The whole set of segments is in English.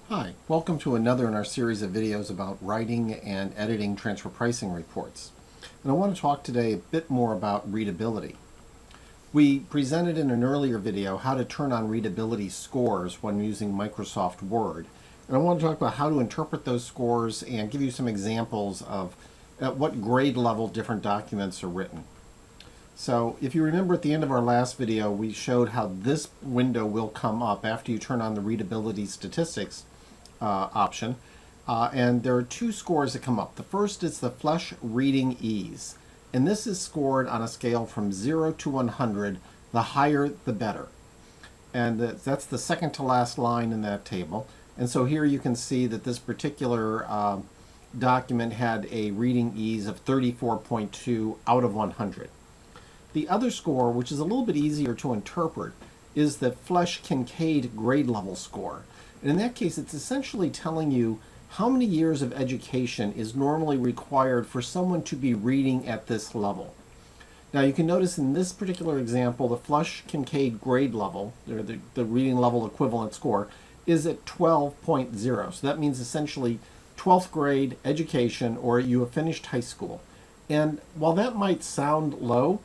Hi, welcome to another in our series of videos about writing and editing transfer pricing reports. And I want to talk today a bit more about readability. We presented in an earlier video how to turn on readability scores when using Microsoft Word. And I want to talk about how to interpret those scores and give you some examples of at what grade level different documents are written. So if you remember at the end of our last video, we showed how this window will come up after you turn on the readability statistics option. And there are two scores that come up. The first is the Flesch reading ease. And this is scored on a scale from 0 to 100. The higher, the better. And that's the second to last line in that table. And so here you can see that this particular document had a reading ease of 34.2 out of 100. The other score, which is a little bit easier to interpret, is the Flesch-Kincaid grade level score. And in that case, it's essentially telling you how many years of education is normally required for someone to be reading at this level. Now you can notice in this particular example, the Flesch-Kincaid grade level, or the reading level equivalent score, is at 12.0. So that means essentially 12th grade education, or you have finished high school. And while that might sound low,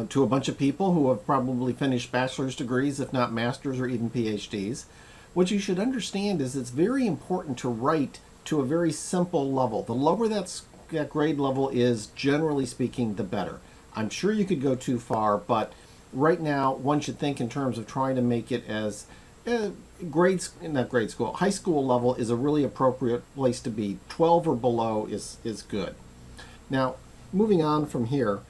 to a bunch of people who have probably finished bachelor's degrees, if not master's or even PhDs. What you should understand is it's very important to write to a very simple level. The lower that grade level is, generally speaking, the better. I'm sure you could go too far, but right now one should think in terms of trying to make it as high school level is a really appropriate place to be. 12 or below is good. Now, moving on from here,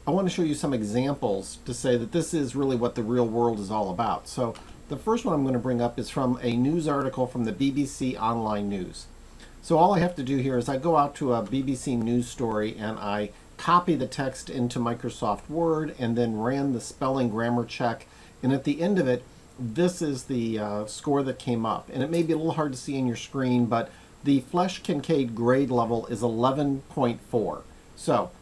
I want to show you some examples to say that this is really what the real world is all about. So the first one I'm going to bring up is from a news article from the BBC Online News. So all I have to do here is I go out to a BBC News story and I copy the text into Microsoft Word and then ran the spelling grammar check. And at the end of it, this is the score that came up. And it may be a little hard to see in your screen, but the Flesch-Kincaid grade level is 11.4. So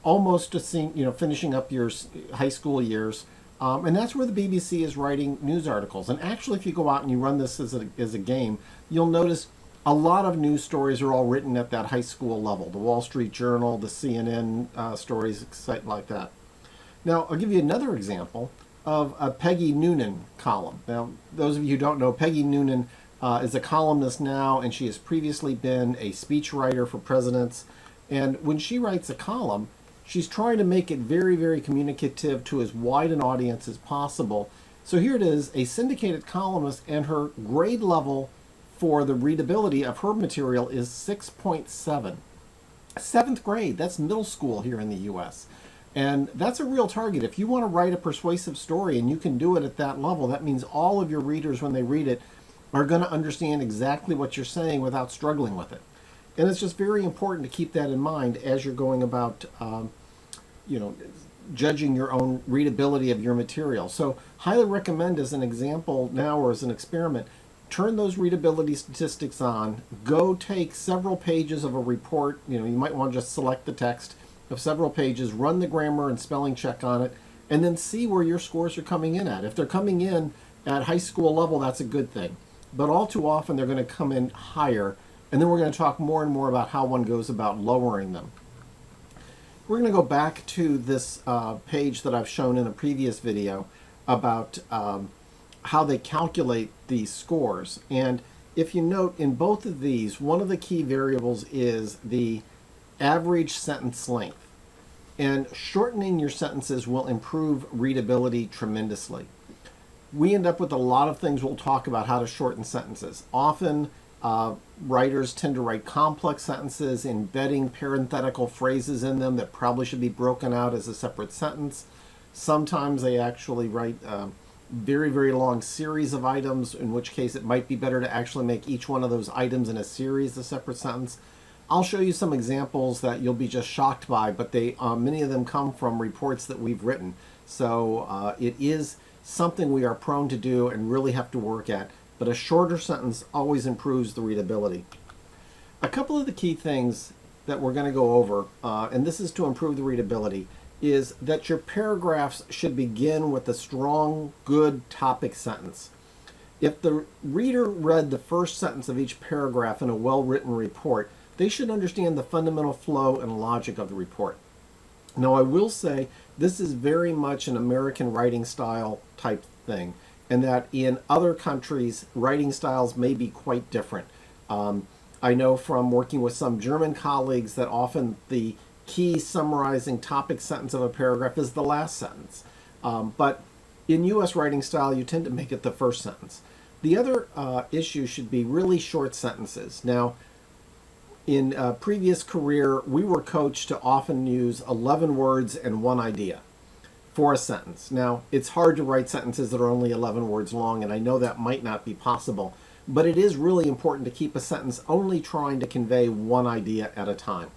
almost finishing up your high school years. And that's where the BBC is writing news articles. And actually, if you go out and you run this as a game, you'll notice a lot of news stories are all written at that high school level. The Wall Street Journal, the CNN stories, like that. Now, I'll give you another example of a Peggy Noonan column. Now, those of you who don't know, Peggy Noonan is a columnist now, and she has previously been a speechwriter for presidents. And when she writes a column, she's trying to make it very, very communicative to as wide an audience as possible. So here it is, a syndicated columnist, and her grade level for the readability of her material is 6.7. 7th grade, that's middle school here in the US. And that's a real target. If you want to write a persuasive story and you can do it at that level, that means all of your readers, when they read it, are going to understand exactly what you're saying without struggling with it. And it's just very important to keep that in mind as you're going about, judging your own readability of your material. So highly recommend as an example now or as an experiment, turn those readability statistics on, go take several pages of a report. You might want to just select the text of several pages, run the grammar and spelling check on it, and then see where your scores are coming in at. If they're coming in at high school level, that's a good thing. But all too often they're going to come in higher. And then we're going to talk more and more about how one goes about lowering them. We're going to go back to this page that I've shown in a previous video about how they calculate these scores. And if you note in both of these, one of the key variables is the average sentence length. And shortening your sentences will improve readability tremendously. We end up with a lot of things we'll talk about how to shorten sentences. Often, writers tend to write complex sentences, embedding parenthetical phrases in them that probably should be broken out as a separate sentence. Sometimes they actually write a very, very long series of items, in which case it might be better to actually make each one of those items in a series a separate sentence. I'll show you some examples that you'll be just shocked by, but many of them come from reports that we've written. So it is something we are prone to do and really have to work at. But a shorter sentence always improves the readability. A couple of the key things that we're going to go over, and this is to improve the readability, is that your paragraphs should begin with a strong, good topic sentence. If the reader read the first sentence of each paragraph in a well-written report, they should understand the fundamental flow and logic of the report. Now, I will say this is very much an American writing style type thing, and that in other countries, writing styles may be quite different. I know from working with some German colleagues that often the key summarizing topic sentence of a paragraph is the last sentence. But in U.S. writing style, you tend to make it the first sentence. The other issue should be really short sentences. Now, in a previous career, we were coached to often use 11 words and one idea for a sentence. Now, it's hard to write sentences that are only 11 words long, and I know that might not be possible, but it is really important to keep a sentence only trying to convey one idea at a time.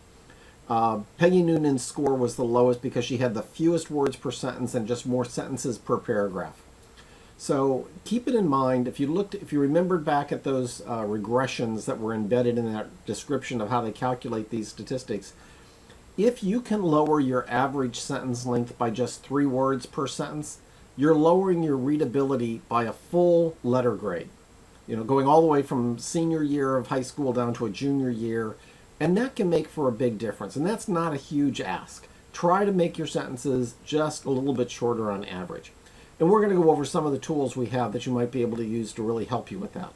Peggy Noonan's score was the lowest because she had the fewest words per sentence and just more sentences per paragraph. So keep it in mind. If you remembered back at those regressions that were embedded in that description of how they calculate these statistics, if you can lower your average sentence length by just 3 words per sentence, you're lowering your readability by a full letter grade. Going all the way from senior year of high school down to a junior year, and that can make for a big difference. And that's not a huge ask. Try to make your sentences just a little bit shorter on average. And we're going to go over some of the tools we have that you might be able to use to really help you with that.